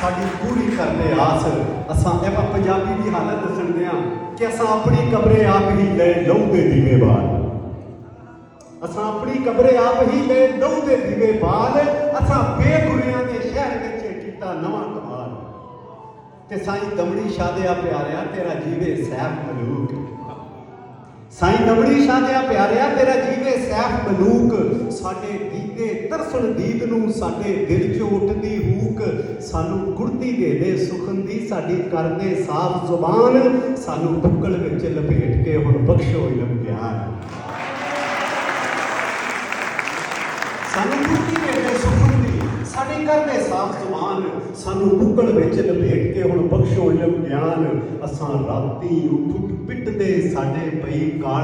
साडी पूरी करते आस। असां एवं पंजाबी की हालत दसणदे हां कि असां अपनी कब्रे आप ही ले लहू दे दीवे बाल। असां अपनी कब्रे आप ही ले लहू दे दीवे बाल। असां बेगुरियां दे शहर विच कीता नवां कमाल। ते साईं दमड़ी शाह दिया प्यारिया तेरा जीवे सैफ मलूक। साईं दमड़ी शाह दिया प्यारिया तेरा जीवे सैफ मलूक। साडे दीदे तरसण दीद नूं साडे दिल च उठदी हूक। सानू गुड़ती दे दे सुखन दी साडी कर दे साफ जुबान। सानू बुक्कल विच लपेट के हुण बख्शो इल्म ज्ञान। सानू गुड़ती दे दे सुखन दी साडी कर दे साफ जुबान। सानू बुक्कल विच लपेट के हुण बख्शो इल्म ज्ञान। असां राती उठ उठ पिटदे साडे पई काल